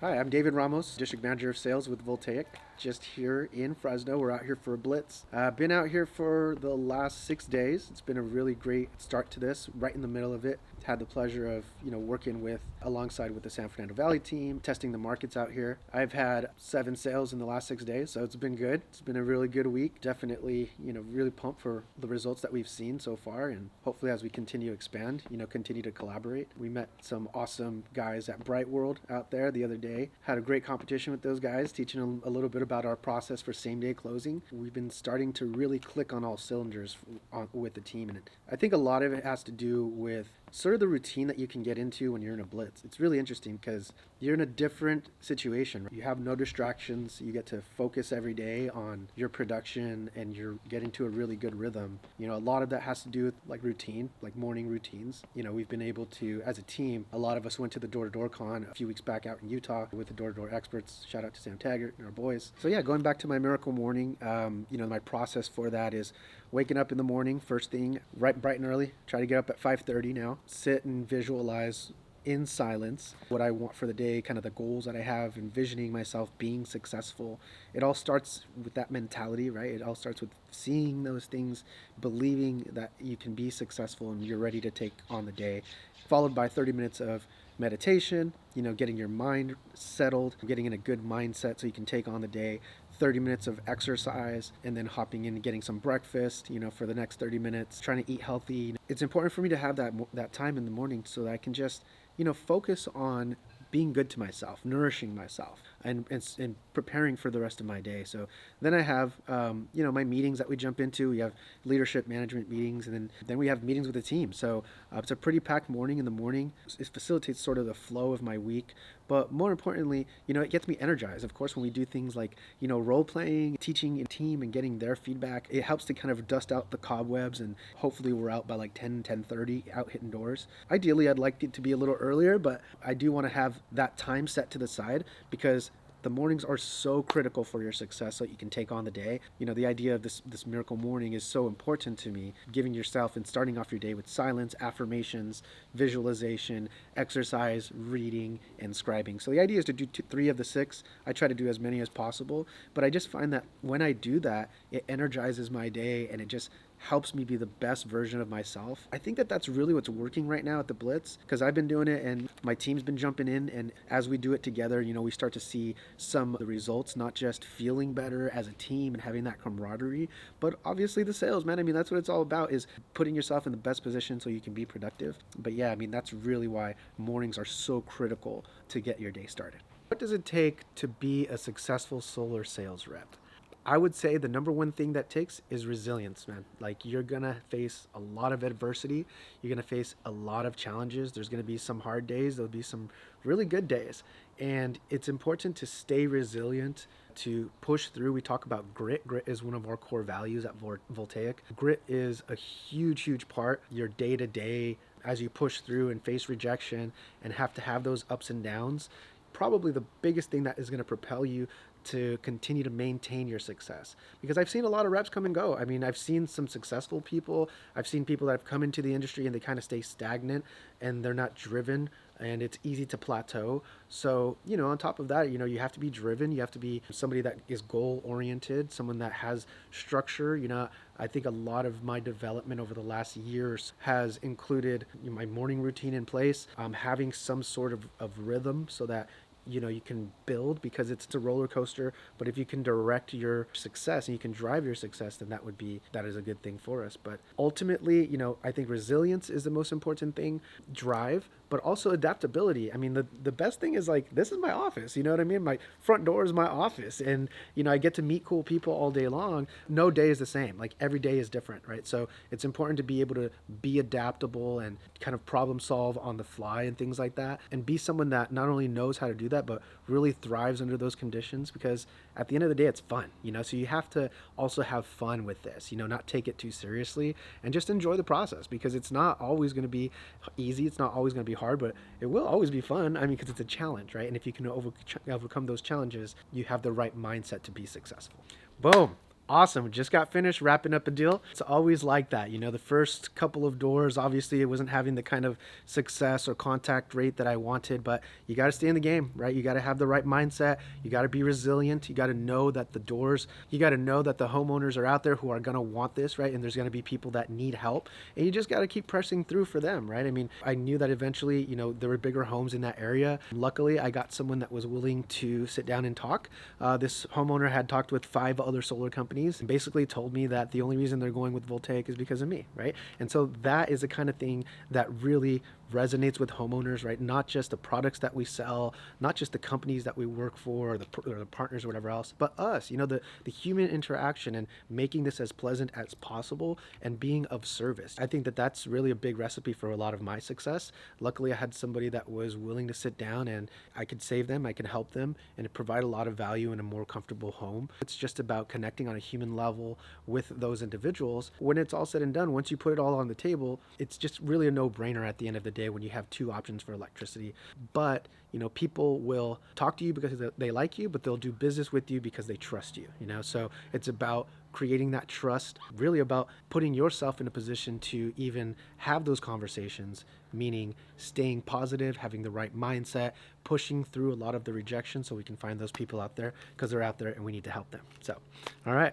Hi, I'm David Ramos, District Manager of Sales with Voltaic, just here in Fresno. We're out here for a blitz. Been out here for the last 6 days. It's been a really great start to this, right in the middle of it. Had the pleasure of, working alongside with the San Fernando Valley team, testing the markets out here. I've had 7 sales in the last 6 days, so it's been good. It's been a really good week. Definitely, really pumped for the results that we've seen so far, and hopefully as we continue to expand, continue to collaborate. We met some awesome guys at Bright World out there the other day. Had a great competition with those guys, teaching them a little bit about our process for same-day closing. We've been starting to really click on all cylinders with the team, and I think a lot of it has to do with sort of the routine that you can get into when you're in a blitz. It's really interesting because you're in a different situation. You have no distractions. You get to focus every day on your production and you're getting to a really good rhythm. A lot of that has to do with like routine, like morning routines. We've been able to, as a team, a lot of us went to the door-to-door con a few weeks back out in Utah with the door-to-door experts. Shout out to Sam Taggart and our boys. So yeah, going back to my miracle morning, my process for that is waking up in the morning, first thing, right bright and early. Try to get up at 5:30 now. Sit and visualize in silence what I want for the day, kind of the goals that I have, envisioning myself being successful. It all starts with that mentality, right? It all starts with seeing those things, believing that you can be successful and you're ready to take on the day, followed by 30 minutes of meditation, getting your mind settled, getting in a good mindset so you can take on the day. 30 minutes of exercise, and then hopping in and getting some breakfast, for the next 30 minutes, trying to eat healthy. It's important for me to have that time in the morning so that I can just, focus on being good to myself, nourishing myself, and preparing for the rest of my day. So then I have, my meetings that we jump into. We have leadership management meetings, and then we have meetings with the team. So it's a pretty packed morning in the morning. It facilitates sort of the flow of my week. But more importantly, it gets me energized. Of course, when we do things like, role playing, teaching a team and getting their feedback, it helps to kind of dust out the cobwebs, and hopefully we're out by like 10:30 out hitting doors. Ideally, I'd like it to be a little earlier, but I do want to have that time set to the side because the mornings are so critical for your success so that you can take on the day. The idea of this miracle morning is so important to me, giving yourself and starting off your day with silence, affirmations, visualization, exercise, reading, and scribing. So the idea is to do 3 of the 6. I try to do as many as possible, but I just find that when I do that, it energizes my day and it just helps me be the best version of myself. I think that that's really what's working right now at the Blitz because I've been doing it and my team's been jumping in, and as we do it together, we start to see some of the results, not just feeling better as a team and having that camaraderie, but obviously the sales, man. That's what it's all about, is putting yourself in the best position so you can be productive. But yeah, that's really why mornings are so critical to get your day started. What does it take to be a successful solar sales rep? I would say the number one thing that takes is resilience, man. Like, you're gonna face a lot of adversity. You're gonna face a lot of challenges. There's gonna be some hard days. There'll be some really good days. And it's important to stay resilient, to push through. We talk about grit. Grit is one of our core values at Voltaic. Grit is a huge, huge part of your day to day as you push through and face rejection and have to have those ups and downs. Probably the biggest thing that is going to propel you to continue to maintain your success, because I've seen a lot of reps come and go. I've seen some successful people. I've seen people that have come into the industry and they kind of stay stagnant and they're not driven, and it's easy to plateau. So, on top of that, you have to be driven. You have to be somebody that is goal oriented, someone that has structure. I think a lot of my development over the last years has included my morning routine in place, having some sort of rhythm so that you can build, because it's a roller coaster. But if you can direct your success and you can drive your success, then that is a good thing for us. But ultimately, I think resilience is the most important thing, drive, but also adaptability. The best thing is, like, this is my office, you know what I mean? My front door is my office, and I get to meet cool people all day long. No day is the same. Like, every day is different, right? So it's important to be able to be adaptable and kind of problem solve on the fly and things like that, and be someone that not only knows how to do that, but really thrives under those conditions, because at the end of the day, it's fun, so you have to also have fun with this, not take it too seriously, and just enjoy the process, because it's not always going to be easy. It's not always going to be hard, but it will always be fun. Because it's a challenge, right? And if you can overcome those challenges, you have the right mindset to be successful. Boom. Awesome. Just got finished wrapping up a deal. It's always like that. You know, the first couple of doors, obviously, it wasn't having the kind of success or contact rate that I wanted, but you got to stay in the game, right? You got to have the right mindset. You got to be resilient. You got to know that you got to know that the homeowners are out there who are going to want this, right? And there's going to be people that need help. And you just got to keep pressing through for them, right? I mean, I knew that eventually, you know, there were bigger homes in that area. Luckily, I got someone that was willing to sit down and talk. This homeowner had talked with 5 other solar companies and basically told me that the only reason they're going with Voltaic is because of me, right? And so that is the kind of thing that really resonates with homeowners, right? Not just the products that we sell, not just the companies that we work for, or the partners or whatever else, but us, you know, the human interaction and making this as pleasant as possible and being of service. I think that that's really a big recipe for a lot of my success. Luckily, I had somebody that was willing to sit down and I could save them, I could help them, and provide a lot of value in a more comfortable home. It's just about connecting on a human level with those individuals. When it's all said and done, once you put it all on the table, it's just really a no-brainer at the end of the day when you have 2 options for electricity. But you know, people will talk to you because they like you, but they'll do business with you because they trust you, you know? So it's about creating that trust, really about putting yourself in a position to even have those conversations, meaning staying positive, having the right mindset, pushing through a lot of the rejection so we can find those people out there because they're out there and we need to help them. So, all right.